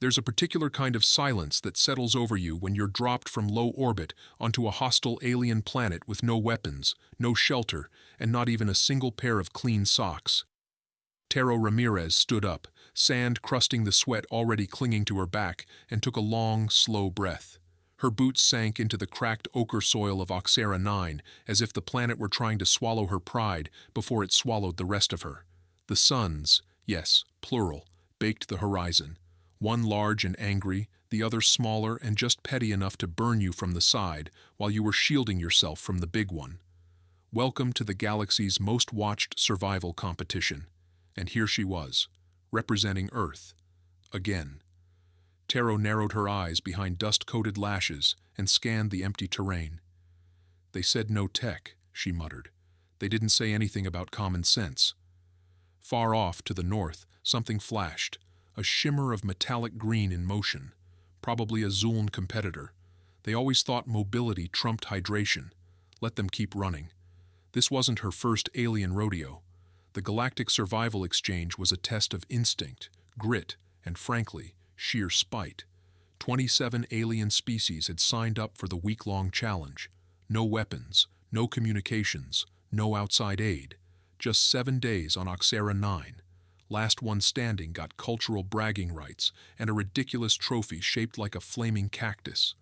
There's a particular kind of silence that settles over you when you're dropped from low orbit onto a hostile alien planet with no weapons, no shelter, and not even a single pair of clean socks. Tero Ramirez stood up, sand crusting the sweat already clinging to her back, and took a long, slow breath. Her boots sank into the cracked ochre soil of Oxera 9, as if the planet were trying to swallow her pride before it swallowed the rest of her. The suns, yes, plural, baked the horizon. One large and angry, the other smaller and just petty enough to burn you from the side while you were shielding yourself from the big one. Welcome to the galaxy's most watched survival competition. And here she was, representing Earth. Again. Tero narrowed her eyes behind dust-coated lashes and scanned the empty terrain. They said no tech, she muttered. They didn't say anything about common sense. Far off, to the north, something flashed, a shimmer of metallic green in motion, probably a Zuln competitor. They always thought mobility trumped hydration. Let them keep running. This wasn't her first alien rodeo. The Galactic Survival Exchange was a test of instinct, grit, and frankly, sheer spite. 27 alien species had signed up for the week-long challenge. No weapons, no communications, no outside aid. Just 7 days on Oxera 9. Last one standing got cultural bragging rights and a ridiculous trophy shaped like a flaming cactus.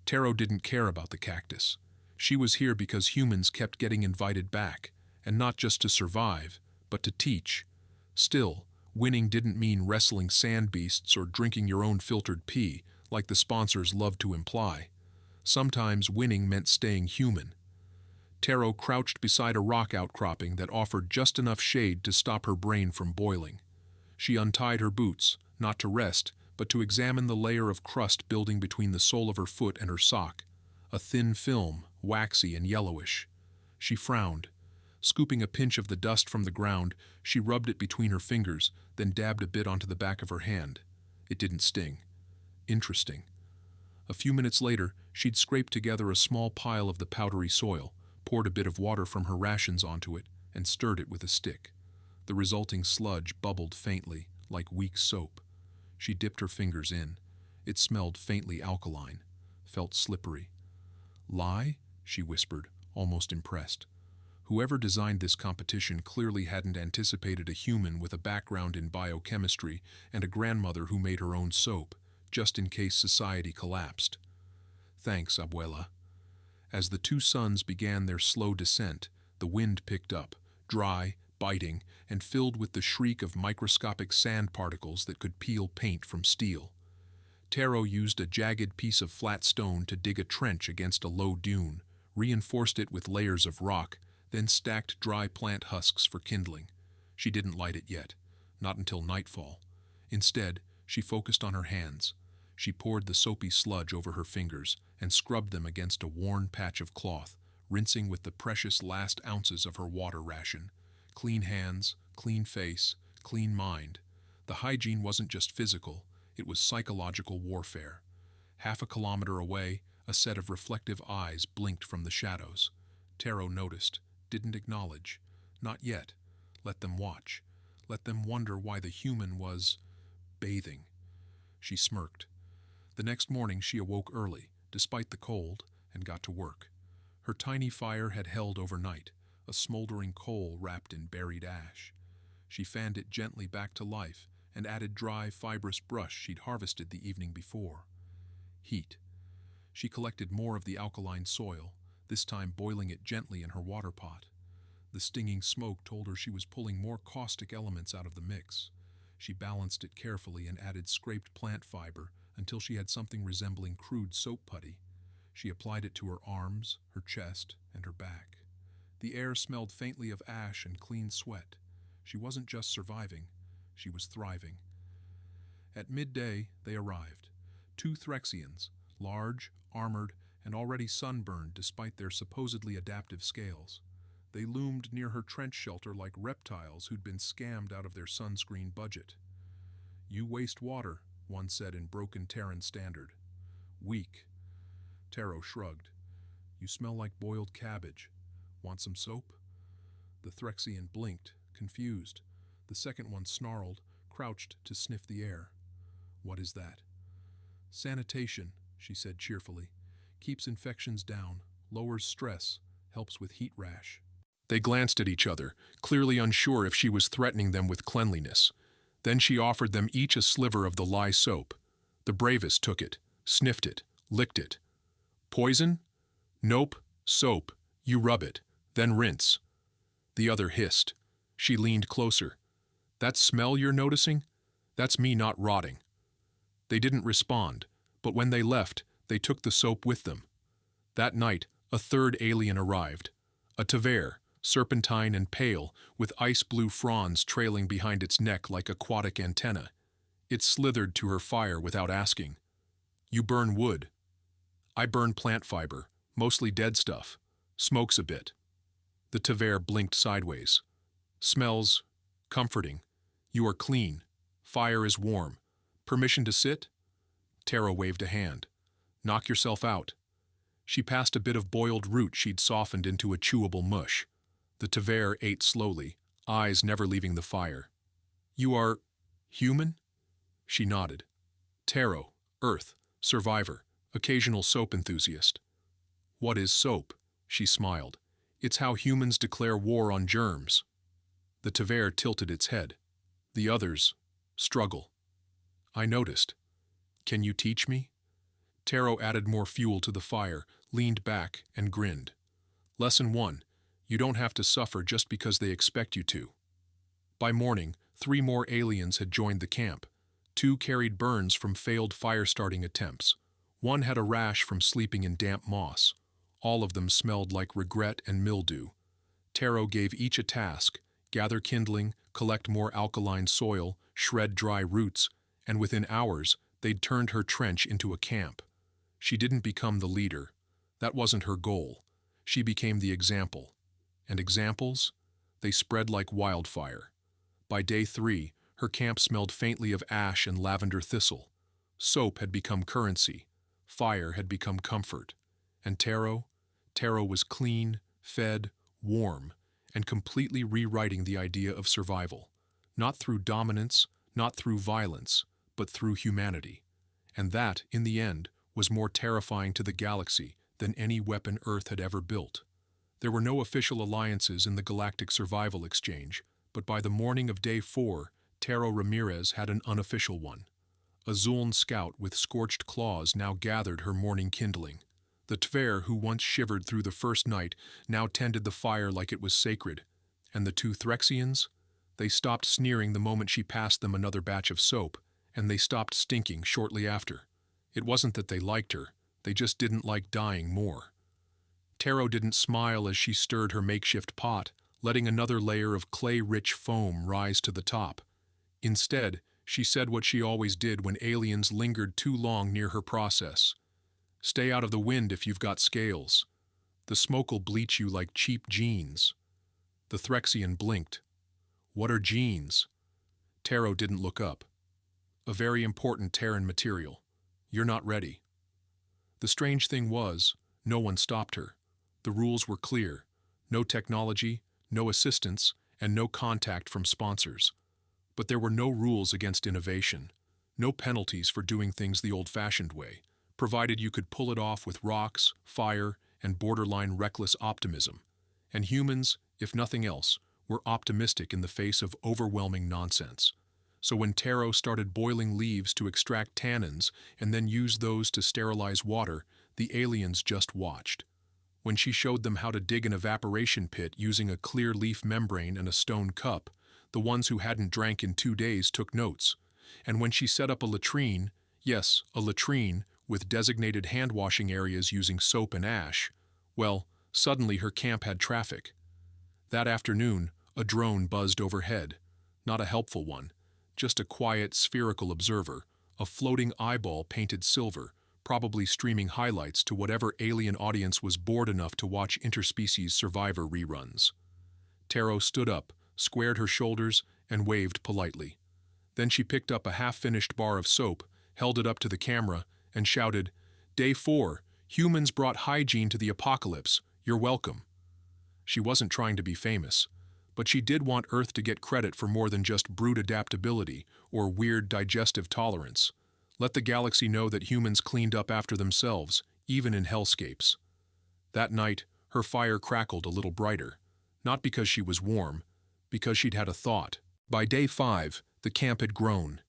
Tero didn't care about the cactus. She was here because humans kept getting invited back, and not just to survive, but to teach. Still, winning didn't mean wrestling sand beasts or drinking your own filtered pee, like the sponsors loved to imply. Sometimes winning meant staying human. Tero crouched beside a rock outcropping that offered just enough shade to stop her brain from boiling. She untied her boots, not to rest, but to examine the layer of crust building between the sole of her foot and her sock. A thin film, waxy and yellowish. She frowned. Scooping a pinch of the dust from the ground, she rubbed it between her fingers, then dabbed a bit onto the back of her hand. It didn't sting. Interesting. A few minutes later, she'd scraped together a small pile of the powdery soil, poured a bit of water from her rations onto it, and stirred it with a stick. The resulting sludge bubbled faintly, like weak soap. She dipped her fingers in. It smelled faintly alkaline, felt slippery. "Lie?" she whispered, almost impressed. Whoever designed this competition clearly hadn't anticipated a human with a background in biochemistry and a grandmother who made her own soap, just in case society collapsed. "Thanks, abuela." As the two suns began their slow descent, the wind picked up, dry, biting, and filled with the shriek of microscopic sand particles that could peel paint from steel. Tero used a jagged piece of flat stone to dig a trench against a low dune, reinforced it with layers of rock, then stacked dry plant husks for kindling. She didn't light it yet, not until nightfall. Instead, she focused on her hands. She poured the soapy sludge over her fingers and scrubbed them against a worn patch of cloth, rinsing with the precious last ounces of her water ration. Clean hands, clean face, clean mind. The hygiene wasn't just physical, it was psychological warfare. Half a kilometer away, a set of reflective eyes blinked from the shadows. Tero noticed, didn't acknowledge. Not yet. Let them watch. Let them wonder why the human was bathing. She smirked. The next morning she awoke early, despite the cold, and got to work. Her tiny fire had held overnight, a smoldering coal wrapped in buried ash. She fanned it gently back to life and added dry, fibrous brush she'd harvested the evening before. Heat. She collected more of the alkaline soil, this time boiling it gently in her water pot. The stinging smoke told her she was pulling more caustic elements out of the mix. She balanced it carefully and added scraped plant fiber until she had something resembling crude soap putty. She applied it to her arms, her chest, and her back. The air smelled faintly of ash and clean sweat. She wasn't just surviving, she was thriving. At midday, they arrived. 2 Threxians, large, armored, and already sunburned despite their supposedly adaptive scales. They loomed near her trench shelter like reptiles who'd been scammed out of their sunscreen budget. "You waste water," one said in broken Terran standard. "Weak." Tero shrugged. "You smell like boiled cabbage. Want some soap?" The Threxian blinked, confused. The second one snarled, crouched to sniff the air. What is that? Sanitation, she said cheerfully. Keeps infections down, lowers stress, helps with heat rash. They glanced at each other, clearly unsure if she was threatening them with cleanliness. Then she offered them each a sliver of the lye soap. The bravest took it, sniffed it, licked it. Poison? Nope, soap. You rub it, then rinse. The other hissed. She leaned closer. That smell you're noticing? That's me not rotting. They didn't respond, but when they left, they took the soap with them. That night, a third alien arrived. A Tver, serpentine and pale, with ice-blue fronds trailing behind its neck like aquatic antennae. It slithered to her fire without asking. You burn wood. I burn plant fiber, mostly dead stuff. Smokes a bit. The Tver blinked sideways. Smells comforting. You are clean. Fire is warm. Permission to sit? Tero waved a hand. Knock yourself out. She passed a bit of boiled root she'd softened into a chewable mush. The Tver ate slowly, eyes never leaving the fire. You are human? She nodded. Tero, Earth, survivor, occasional soap enthusiast. What is soap? She smiled. It's how humans declare war on germs. The Tver tilted its head. The others struggle. I noticed. Can you teach me? Tero added more fuel to the fire, leaned back, and grinned. Lesson 1. You don't have to suffer just because they expect you to. By morning, 3 more aliens had joined the camp. 2 carried burns from failed fire-starting attempts. 1 had a rash from sleeping in damp moss. All of them smelled like regret and mildew. Tero gave each a task: gather kindling, collect more alkaline soil, shred dry roots, and within hours, they'd turned her trench into a camp. She didn't become the leader. That wasn't her goal. She became the example. And examples? They spread like wildfire. By day 3, her camp smelled faintly of ash and lavender thistle. Soap had become currency. Fire had become comfort. And Tero was clean, fed, warm, and completely rewriting the idea of survival. Not through dominance, not through violence, but through humanity. And that, in the end, was more terrifying to the galaxy than any weapon Earth had ever built. There were no official alliances in the Galactic Survival Exchange, but by the morning of day 4, Tero Ramirez had an unofficial one. A Zuln scout with scorched claws now gathered her morning kindling. The Tver who once shivered through the first night now tended the fire like it was sacred. And the 2 Threxians? They stopped sneering the moment she passed them another batch of soap, and they stopped stinking shortly after. It wasn't that they liked her, they just didn't like dying more. Tero didn't smile as she stirred her makeshift pot, letting another layer of clay-rich foam rise to the top. Instead, she said what she always did when aliens lingered too long near her process. Stay out of the wind if you've got scales. The smoke'll bleach you like cheap jeans. The Threxian blinked. What are jeans? Tero didn't look up. A very important Terran material. You're not ready. The strange thing was, no one stopped her. The rules were clear. No technology, no assistance, and no contact from sponsors. But there were no rules against innovation. No penalties for doing things the old-fashioned way, provided you could pull it off with rocks, fire, and borderline reckless optimism. And humans, if nothing else, were optimistic in the face of overwhelming nonsense. So when Tero started boiling leaves to extract tannins and then used those to sterilize water, the aliens just watched. When she showed them how to dig an evaporation pit using a clear leaf membrane and a stone cup, the ones who hadn't drank in 2 days took notes. And when she set up a latrine, yes, a latrine, with designated hand-washing areas using soap and ash, well, suddenly her camp had traffic. That afternoon, a drone buzzed overhead. Not a helpful one, just a quiet, spherical observer, a floating eyeball painted silver, probably streaming highlights to whatever alien audience was bored enough to watch interspecies Survivor reruns. Tero stood up, squared her shoulders, and waved politely. Then she picked up a half-finished bar of soap, held it up to the camera, and shouted, "Day 4, humans brought hygiene to the apocalypse. You're welcome." She wasn't trying to be famous, but she did want Earth to get credit for more than just brute adaptability or weird digestive tolerance. Let the galaxy know that humans cleaned up after themselves, even in hellscapes. That night, her fire crackled a little brighter, not because she was warm, because she'd had a thought. By day 5, the camp had grown.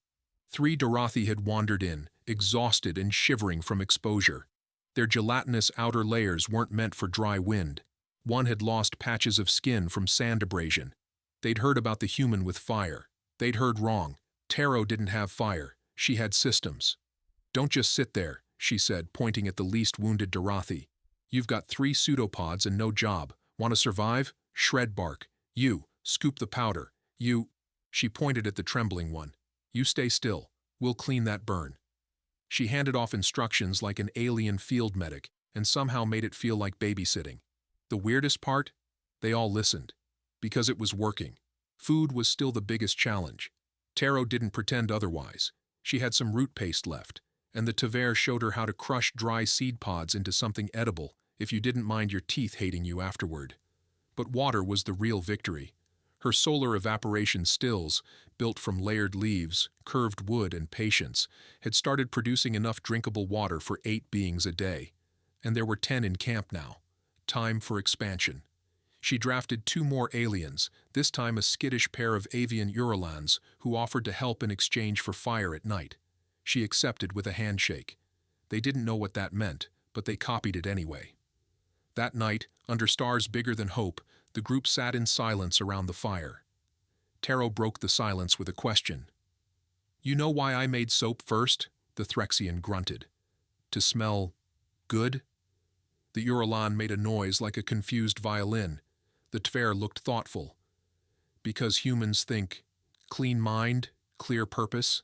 3 Dorothi had wandered in, exhausted and shivering from exposure. Their gelatinous outer layers weren't meant for dry wind. One had lost patches of skin from sand abrasion. They'd heard about the human with fire. They'd heard wrong. Tero didn't have fire. She had systems. "Don't just sit there," she said, pointing at the least wounded Dorothi. "You've got 3 pseudopods and no job. Want to survive? Shred bark. You, scoop the powder. You—" She pointed at the trembling one. "You stay still. We'll clean that burn." She handed off instructions like an alien field medic and somehow made it feel like babysitting. The weirdest part? They all listened. Because it was working. Food was still the biggest challenge. Tero didn't pretend otherwise. She had some root paste left, and the Tver showed her how to crush dry seed pods into something edible if you didn't mind your teeth hating you afterward. But water was the real victory. Her solar evaporation stills, built from layered leaves, curved wood, and patience, had started producing enough drinkable water for 8 beings a day. And there were 10 in camp now. Time for expansion. She drafted 2 more aliens, this time a skittish pair of avian Urolans who offered to help in exchange for fire at night. She accepted with a handshake. They didn't know what that meant, but they copied it anyway. That night, under stars bigger than hope, the group sat in silence around the fire. Tero broke the silence with a question. "You know why I made soap first?" the Threxian grunted. "To smell good?" The Urolan made a noise like a confused violin. The Tver looked thoughtful. "Because humans think clean mind, clear purpose?"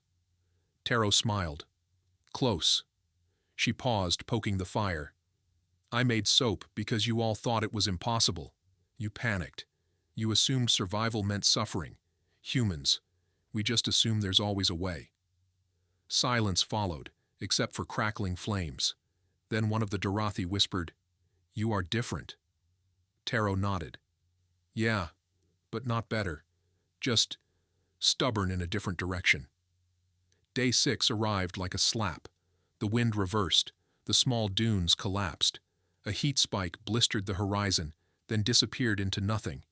Tero smiled. "Close." She paused, poking the fire. "I made soap because you all thought it was impossible. You panicked. You assumed survival meant suffering. Humans, we just assume there's always a way." Silence followed, except for crackling flames. Then one of the Dorothi whispered, "You are different." Tero nodded. "Yeah, but not better. Just stubborn in a different direction." Day 6 arrived like a slap. The wind reversed. The small dunes collapsed. A heat spike blistered the horizon, then disappeared into nothing.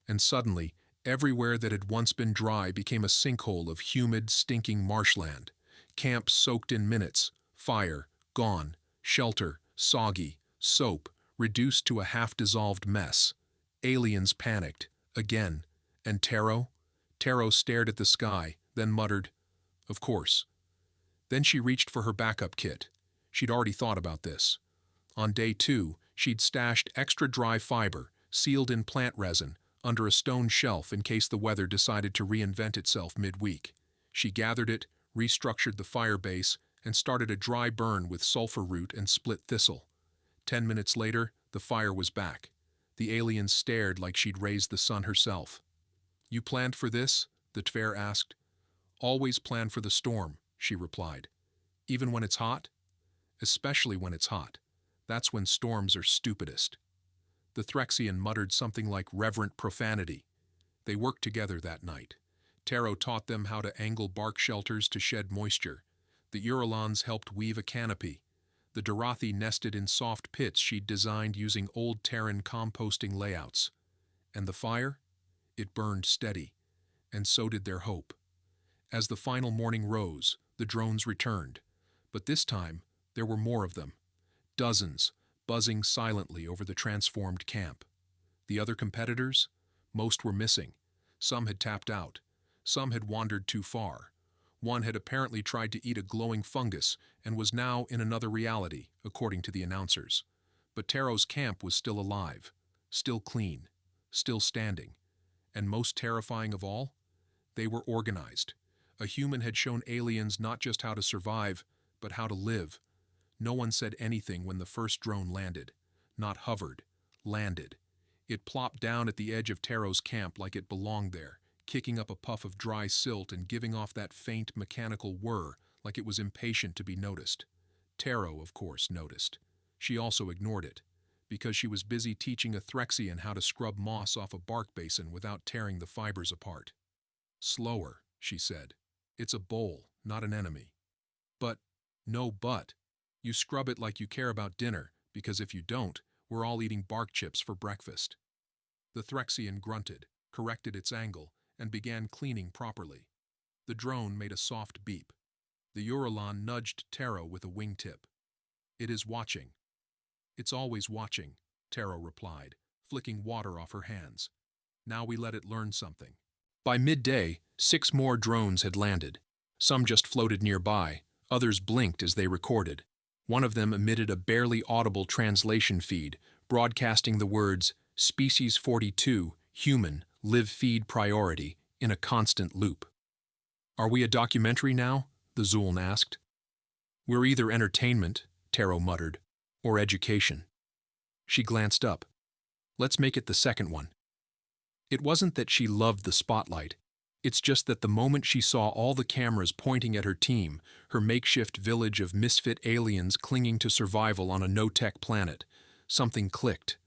And suddenly, everywhere that had once been dry became a sinkhole of humid, stinking marshland. Camp soaked in minutes. Fire, gone. Shelter, soggy. Soap, reduced to a half-dissolved mess. Aliens panicked. Again. And Tero? Tero stared at the sky, then muttered, "Of course." Then she reached for her backup kit. She'd already thought about this. On day 2, she'd stashed extra dry fiber, sealed in plant resin, under a stone shelf in case the weather decided to reinvent itself mid-week. She gathered it, restructured the fire base, and started a dry burn with sulfur root and split thistle. 10 minutes later, the fire was back. The aliens stared like she'd raised the sun herself. "You planned for this?" the Tver asked. "Always plan for the storm," she replied. "Even when it's hot?" "Especially when it's hot. That's when storms are stupidest." The Threxian muttered something like reverent profanity. They worked together that night. Tero taught them how to angle bark shelters to shed moisture. The Urolans helped weave a canopy. The Dorothi nested in soft pits she'd designed using old Terran composting layouts. And the fire? It burned steady. And so did their hope. As the final morning rose, the drones returned. But this time, there were more of them. Dozens, buzzing silently over the transformed camp. The other competitors? Most were missing. Some had tapped out. Some had wandered too far. One had apparently tried to eat a glowing fungus and was now in another reality, according to the announcers. But Tero's camp was still alive, still clean, still standing. And most terrifying of all, they were organized. A human had shown aliens not just how to survive, but how to live. No one said anything when the first drone landed. Not hovered, landed. It plopped down at the edge of Tero's camp like it belonged there, kicking up a puff of dry silt and giving off that faint mechanical whir like it was impatient to be noticed. Tero, of course, noticed. She also ignored it, because she was busy teaching a Threxian how to scrub moss off a bark basin without tearing the fibers apart. "Slower," she said. "It's a bowl, not an enemy." But, no but. You scrub it like you care about dinner, because if you don't, we're all eating bark chips for breakfast. The Threxian grunted, corrected its angle, and began cleaning properly. The drone made a soft beep. The Uralon nudged Tero with a wingtip. It is watching. It's always watching, Tero replied, flicking water off her hands. Now we let it learn something. By midday, 6 more drones had landed. Some just floated nearby, others blinked as they recorded. One of them emitted a barely audible translation feed, broadcasting the words, Species 42, Human, Live Feed Priority, in a constant loop. Are we a documentary now? The Zuln asked. We're either entertainment, Tero muttered, or education. She glanced up. Let's make it the second one. It wasn't that she loved the spotlight. It's just that the moment she saw all the cameras pointing at her team, her makeshift village of misfit aliens clinging to survival on a no-tech planet, something clicked.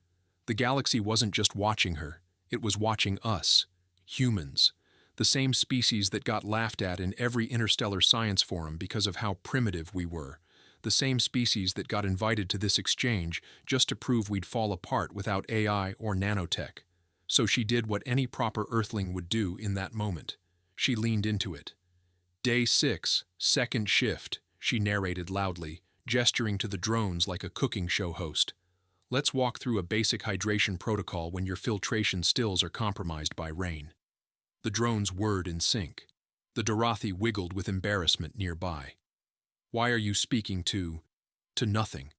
The galaxy wasn't just watching her, it was watching us, humans, the same species that got laughed at in every interstellar science forum because of how primitive we were, the same species that got invited to this exchange just to prove we'd fall apart without AI or nanotech. So she did what any proper Earthling would do in that moment. She leaned into it. Day 6, second shift, she narrated loudly, gesturing to the drones like a cooking show host. Let's walk through a basic hydration protocol when your filtration stills are compromised by rain. The drones whirred in sync. The Dorothi wiggled with embarrassment nearby. Why are you speaking to nothing?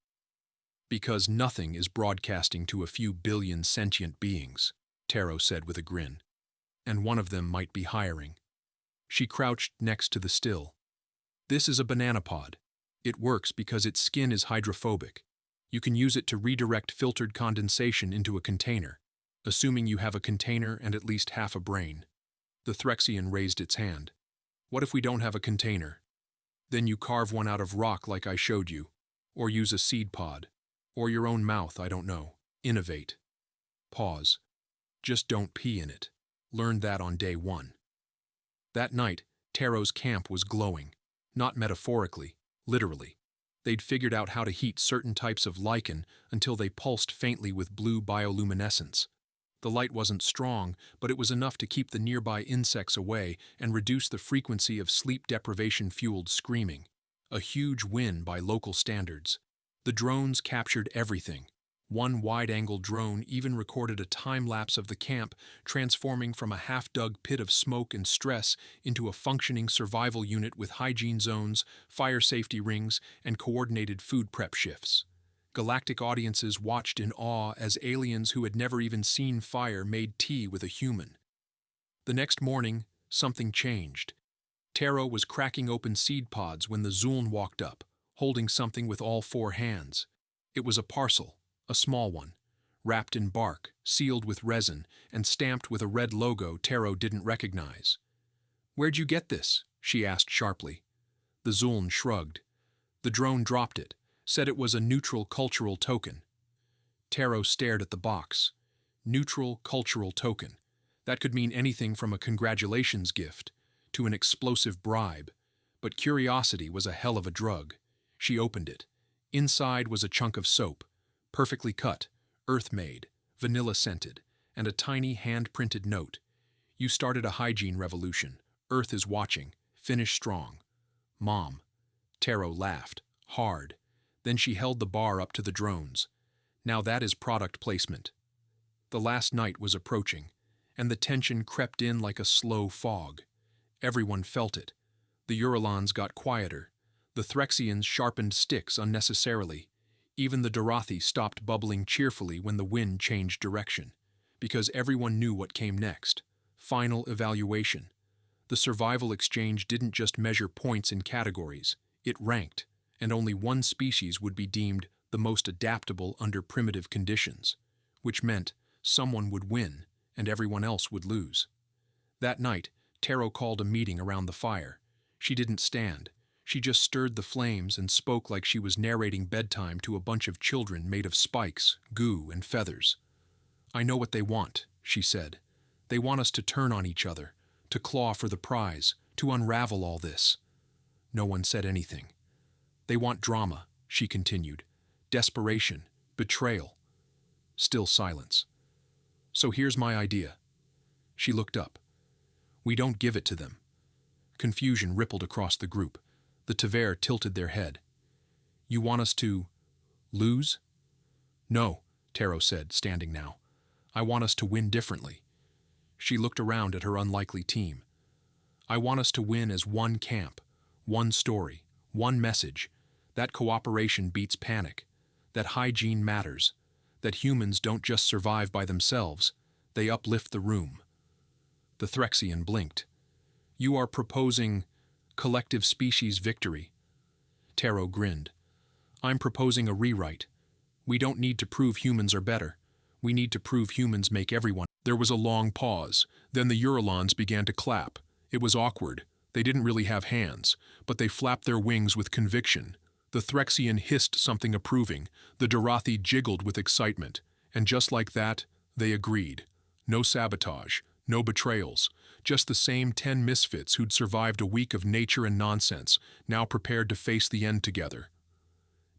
Because nothing is broadcasting to a few billion sentient beings, Tero said with a grin. And one of them might be hiring. She crouched next to the still. This is a banana pod. It works because its skin is hydrophobic. You can use it to redirect filtered condensation into a container, assuming you have a container and at least half a brain. The Threxian raised its hand. What if we don't have a container? Then you carve one out of rock like I showed you, or use a seed pod, or your own mouth, I don't know. Innovate. Pause. Just don't pee in it. Learned that on day 1. That night, Tero's camp was glowing. Not metaphorically, literally. They'd figured out how to heat certain types of lichen until they pulsed faintly with blue bioluminescence. The light wasn't strong, but it was enough to keep the nearby insects away and reduce the frequency of sleep deprivation-fueled screaming. A huge win by local standards. The drones captured everything. One wide-angle drone even recorded a time-lapse of the camp, transforming from a half-dug pit of smoke and stress into a functioning survival unit with hygiene zones, fire safety rings, and coordinated food prep shifts. Galactic audiences watched in awe as aliens who had never even seen fire made tea with a human. The next morning, something changed. Tero was cracking open seed pods when the Zuln walked up, holding something with all 4 hands. It was a parcel. A small one, wrapped in bark, sealed with resin, and stamped with a red logo Tero didn't recognize. Where'd you get this? She asked sharply. The Zuln shrugged. The drone dropped it, said it was a neutral cultural token. Tero stared at the box. Neutral cultural token. That could mean anything from a congratulations gift to an explosive bribe, but curiosity was a hell of a drug. She opened it. Inside was a chunk of soap. Perfectly cut, earth-made, vanilla-scented, and a tiny hand-printed note. You started a hygiene revolution. Earth is watching. Finish strong. Mom. Tero laughed, hard. Then she held the bar up to the drones. Now that is product placement. The last night was approaching, and the tension crept in like a slow fog. Everyone felt it. The Uralons got quieter. The Threxians sharpened sticks unnecessarily. Even the Dorothi stopped bubbling cheerfully when the wind changed direction, because everyone knew what came next. Final evaluation. The survival exchange didn't just measure points in categories, it ranked, and only one species would be deemed the most adaptable under primitive conditions, which meant someone would win and everyone else would lose. That night, Tero called a meeting around the fire. She didn't stand. She just stirred the flames and spoke like she was narrating bedtime to a bunch of children made of spikes, goo, and feathers. I know what they want, she said. They want us to turn on each other, to claw for the prize, to unravel all this. No one said anything. They want drama, she continued. Desperation, betrayal. Still silence. So here's my idea. She looked up. We don't give it to them. Confusion rippled across the group. The Tver tilted their head. You want us to lose? No, Tero said, standing now. I want us to win differently. She looked around at her unlikely team. I want us to win as one camp, one story, one message. That cooperation beats panic. That hygiene matters. That humans don't just survive by themselves. They uplift the room. The Threxian blinked. You are proposing collective species victory. Tero grinned. I'm proposing a rewrite. We don't need to prove humans are better. We need to prove humans make everyone. There was a long pause. Then the Urolons began to clap. It was awkward. They didn't really have hands, but they flapped their wings with conviction. The Threxian hissed something approving. The Dorothi jiggled with excitement. And just like that, they agreed. No sabotage, no betrayals. Just the same 10 misfits who'd survived a week of nature and nonsense, now prepared to face the end together.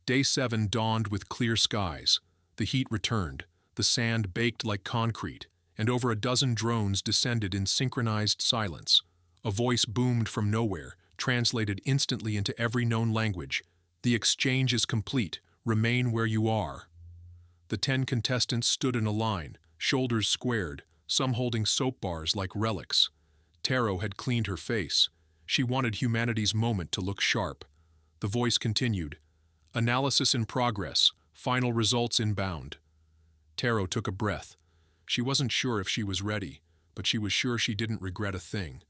Day 7 dawned with clear skies. The heat returned. The sand baked like concrete, and over a dozen drones descended in synchronized silence. A voice boomed from nowhere, translated instantly into every known language. The exchange is complete. Remain where you are. The 10 contestants stood in a line, shoulders squared, some holding soap bars like relics. Tero had cleaned her face. She wanted humanity's moment to look sharp. The voice continued. Analysis in progress. Final results inbound. Tero took a breath. She wasn't sure if she was ready, but she was sure she didn't regret a thing.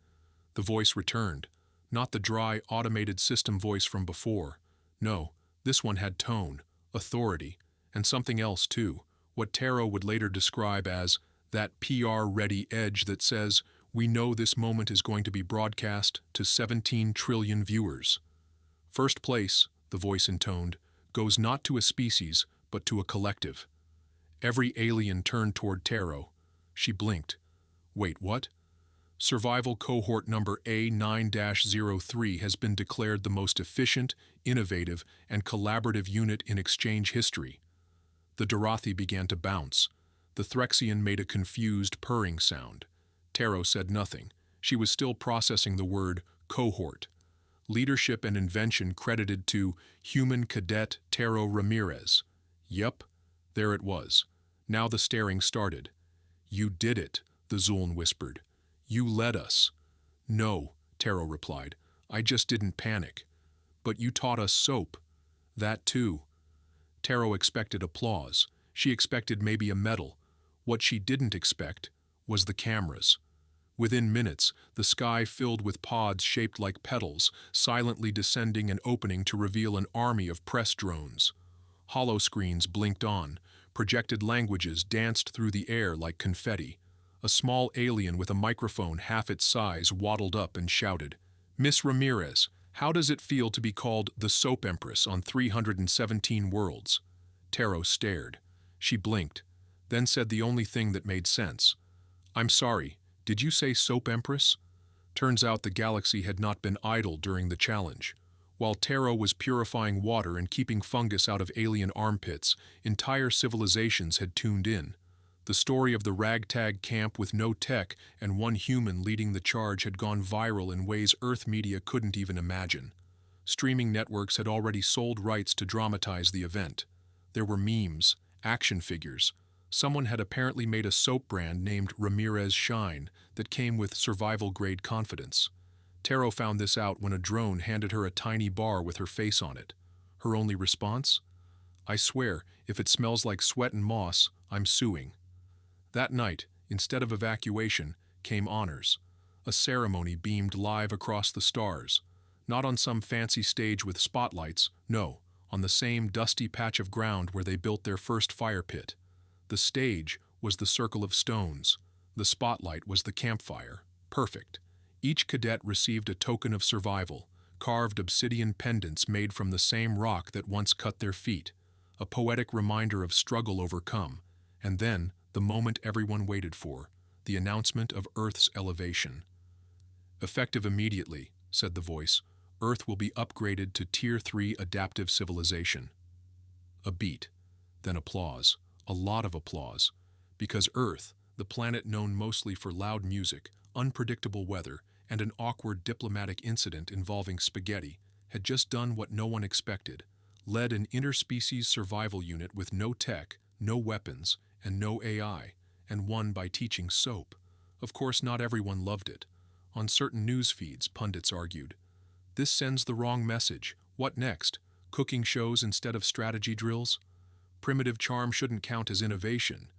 The voice returned. Not the dry, automated system voice from before. No, this one had tone, authority, and something else too, what Tero would later describe as that PR-ready edge that says, we know this moment is going to be broadcast to 17 trillion viewers. First place, the voice intoned, goes not to a species, but to a collective. Every alien turned toward Tero. She blinked. Wait, what? Survival cohort number A9-03 has been declared the most efficient, innovative, and collaborative unit in exchange history. The Dorothi began to bounce. The Threxian made a confused purring sound. Tero said nothing. She was still processing the word cohort. Leadership and invention credited to human cadet Tero Ramirez. Yep, there it was. Now the staring started. You did it, the Zuln whispered. You led us. No, Tero replied. I just didn't panic. But you taught us soap. That too. Tero expected applause. She expected maybe a medal. What she didn't expect was the cameras. Within minutes, the sky filled with pods shaped like petals, silently descending and opening to reveal an army of press drones. Holoscreens blinked on. Projected languages danced through the air like confetti. A small alien with a microphone half its size waddled up and shouted, Miss Ramirez, how does it feel to be called the Soap Empress on 317 worlds? Tero stared. She blinked, then said the only thing that made sense. I'm sorry, did you say Soap Empress? Turns out the galaxy had not been idle during the challenge. While Tero was purifying water and keeping fungus out of alien armpits, entire civilizations had tuned in. The story of the ragtag camp with no tech and one human leading the charge had gone viral in ways Earth media couldn't even imagine. Streaming networks had already sold rights to dramatize the event. There were memes, action figures. Someone had apparently made a soap brand named Ramirez Shine that came with survival-grade confidence. Tero found this out when a drone handed her a tiny bar with her face on it. Her only response? I swear, if it smells like sweat and moss, I'm suing. That night, instead of evacuation, came honors. A ceremony beamed live across the stars. Not on some fancy stage with spotlights, no, on the same dusty patch of ground where they built their first fire pit. The stage was the circle of stones. The spotlight was the campfire. Perfect. Each cadet received a token of survival, carved obsidian pendants made from the same rock that once cut their feet, a poetic reminder of struggle overcome, and then the moment everyone waited for, the announcement of Earth's elevation. Effective immediately, said the voice. Earth will be upgraded to Tier 3 adaptive civilization. A beat, then applause, a lot of applause, because Earth, the planet known mostly for loud music, unpredictable weather, and an awkward diplomatic incident involving spaghetti, had just done what no one expected, led an interspecies survival unit with no tech, no weapons, and no AI, and won by teaching soap. Of course, not everyone loved it. On certain news feeds, pundits argued, "This sends the wrong message. What next? Cooking shows instead of strategy drills? Primitive charm shouldn't count as innovation.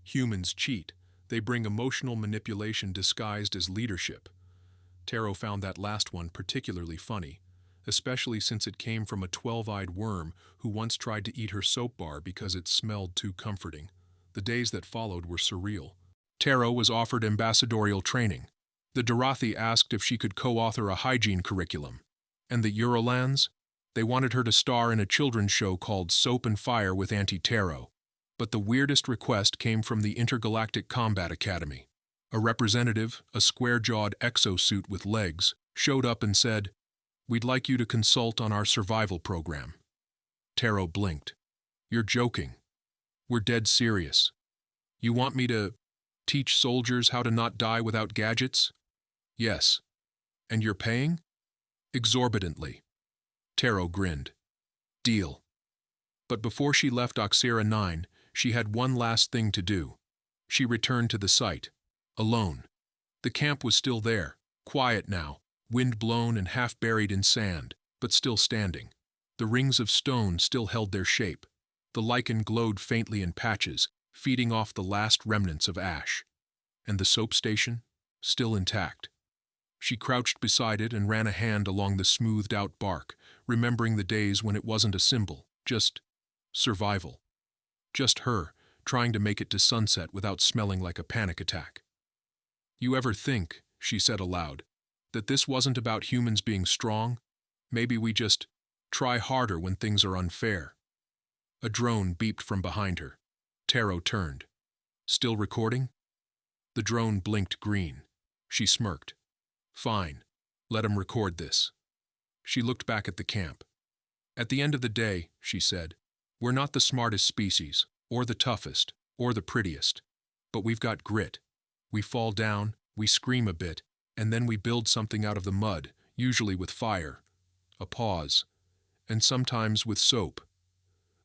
Humans cheat. They bring emotional manipulation disguised as leadership." Tero found that last one particularly funny, especially since it came from a 12-eyed worm who once tried to eat her soap bar because it smelled too comforting. The days that followed were surreal. Tero was offered ambassadorial training. The Dorothy asked if she could co-author a hygiene curriculum. And the Eurolands? They wanted her to star in a children's show called Soap and Fire with Auntie Tero. But the weirdest request came from the Intergalactic Combat Academy. A representative, a square-jawed exosuit with legs, showed up and said, "We'd like you to consult on our survival program." Tero blinked. "You're joking. We're dead serious. You want me to teach soldiers how to not die without gadgets?" "Yes." "And you're paying?" "Exorbitantly." Tero grinned. "Deal." But before she left Oxera 9, she had one last thing to do. She returned to the site, alone. The camp was still there, quiet now, wind-blown and half-buried in sand, but still standing. The rings of stone still held their shape. The lichen glowed faintly in patches, feeding off the last remnants of ash. And the soap station? Still intact. She crouched beside it and ran a hand along the smoothed-out bark, remembering the days when it wasn't a symbol, just survival. Just her, trying to make it to sunset without smelling like a panic attack. "You ever think," she said aloud, "that this wasn't about humans being strong? Maybe we just try harder when things are unfair." A drone beeped from behind her. Tero turned. "Still recording?" The drone blinked green. She smirked. "Fine. Let him record this." She looked back at the camp. "At the end of the day," she said, "we're not the smartest species, or the toughest, or the prettiest. But we've got grit. We fall down, we scream a bit, and then we build something out of the mud, usually with fire." A pause. "And sometimes with soap."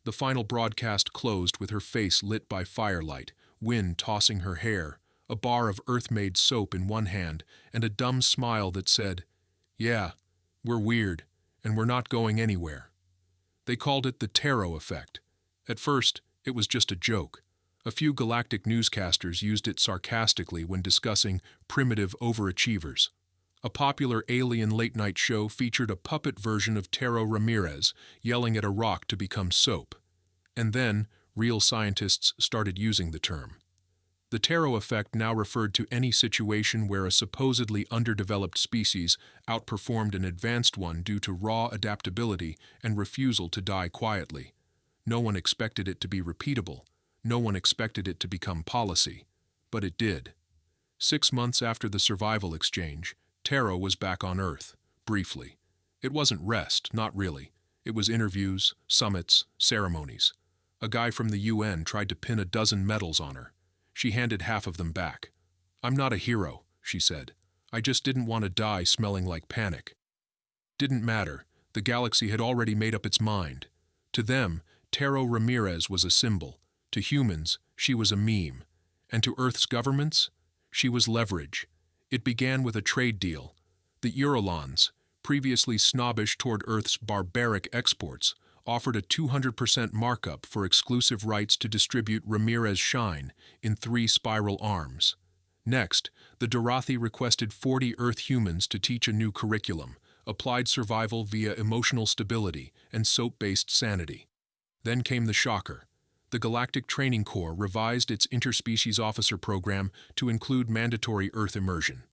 The final broadcast closed with her face lit by firelight, wind tossing her hair, a bar of earth-made soap in one hand, and a dumb smile that said, "Yeah, we're weird, and we're not going anywhere." They called it the Tero effect. At first, it was just a joke. A few galactic newscasters used it sarcastically when discussing primitive overachievers. A popular alien late-night show featured a puppet version of Tero Ramirez yelling at a rock to become soap. And then, real scientists started using the term. The Tero effect now referred to any situation where a supposedly underdeveloped species outperformed an advanced one due to raw adaptability and refusal to die quietly. No one expected it to be repeatable. No one expected it to become policy. But it did. 6 months after the survival exchange, Tero was back on Earth, briefly. It wasn't rest, not really. It was interviews, summits, ceremonies. A guy from the UN tried to pin a dozen medals on her. She handed half of them back. "I'm not a hero," she said. "I just didn't want to die smelling like panic." Didn't matter. The galaxy had already made up its mind. To them, Tero Ramirez was a symbol. To humans, she was a meme. And to Earth's governments, she was leverage. It began with a trade deal. The Eurolands, previously snobbish toward Earth's barbaric exports, offered a 200% markup for exclusive rights to distribute Ramirez shine in 3 spiral arms. Next, the Dorothy requested 40 Earth humans to teach a new curriculum, applied survival via emotional stability and soap-based sanity. Then came the shocker. The Galactic Training Corps revised its interspecies officer program to include mandatory Earth immersion.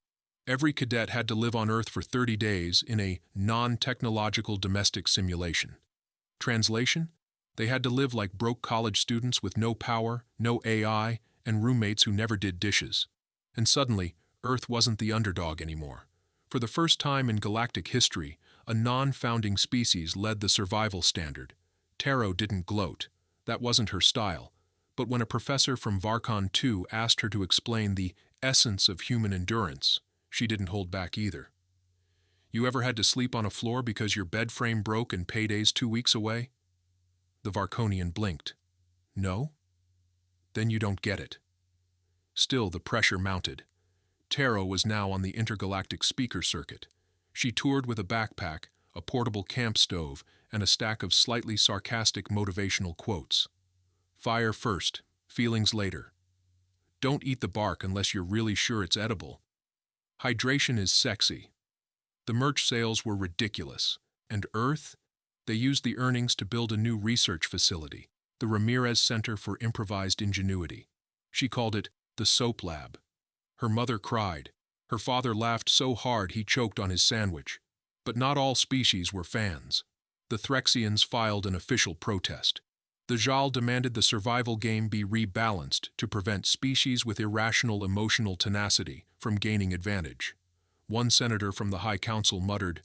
Every cadet had to live on Earth for 30 days in a non-technological domestic simulation. Translation? They had to live like broke college students with no power, no AI, and roommates who never did dishes. And suddenly, Earth wasn't the underdog anymore. For the first time in galactic history, A non-founding species led the survival standard. Tero didn't gloat. That wasn't her style. But when a professor from Varkon II asked her to explain the essence of human endurance, she didn't hold back either. You ever had to sleep on a floor because your bed frame broke and payday's 2 weeks away? The Varkonian blinked. No? Then you don't get it. Still, the pressure mounted. Tero was now on the intergalactic speaker circuit. She toured with a backpack, a portable camp stove, and a stack of slightly sarcastic motivational quotes. Fire first, feelings later. Don't eat the bark unless you're really sure it's edible. Hydration is sexy. The merch sales were ridiculous. And Earth? They used the earnings to build a new research facility, the Ramirez Center for Improvised Ingenuity. She called it the Soap Lab. Her mother cried. Her father laughed so hard he choked on his sandwich. But not all species were fans. The Threxians filed an official protest. The Jal demanded the survival game be rebalanced to prevent species with irrational emotional tenacity from gaining advantage. One senator from the High Council muttered,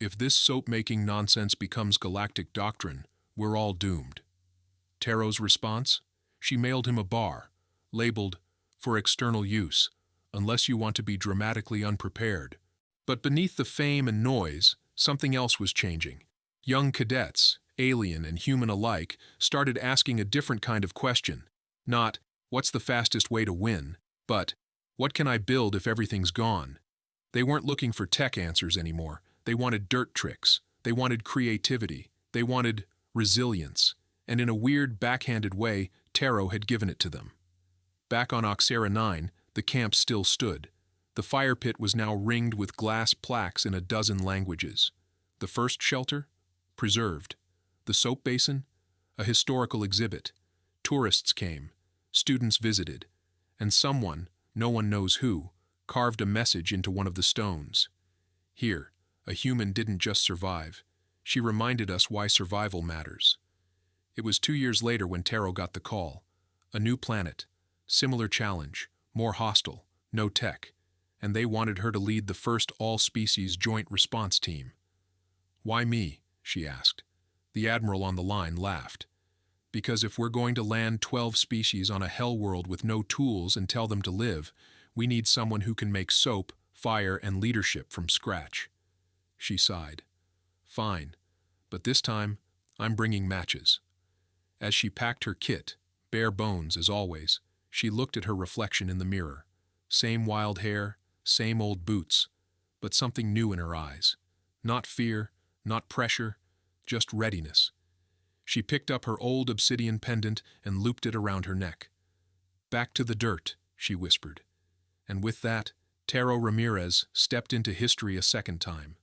"If this soap-making nonsense becomes galactic doctrine, we're all doomed." Tero's response? She mailed him a bar, labeled, "For external use, unless you want to be dramatically unprepared." But beneath the fame and noise, something else was changing. Young cadets, alien and human alike, started asking a different kind of question. Not, "What's the fastest way to win?" but, "What can I build if everything's gone?" They weren't looking for tech answers anymore. They wanted dirt tricks. They wanted creativity. They wanted resilience. And in a weird, backhanded way, Tero had given it to them. Back on Oxera 9, the camp still stood. The fire pit was now ringed with glass plaques in a dozen languages. The first shelter? Preserved. The soap basin? A historical exhibit. Tourists came. Students visited. And someone, no one knows who, carved a message into one of the stones. Here, a human didn't just survive. She reminded us why survival matters. It was 2 years later when Tero got the call. A new planet. Similar challenge. More hostile. No tech. And they wanted her to lead the first all-species joint response team. "Why me?" she asked. The admiral on the line laughed. "Because if we're going to land 12 species on a hell world with no tools and tell them to live, we need someone who can make soap, fire, and leadership from scratch." She sighed. "Fine, but this time, I'm bringing matches." As she packed her kit, bare bones as always, she looked at her reflection in the mirror. Same wild hair, same old boots, but something new in her eyes. Not fear, not pressure, just readiness. She picked up her old obsidian pendant and looped it around her neck. "Back to the dirt," she whispered. And with that, Tero Ramirez stepped into history a second time.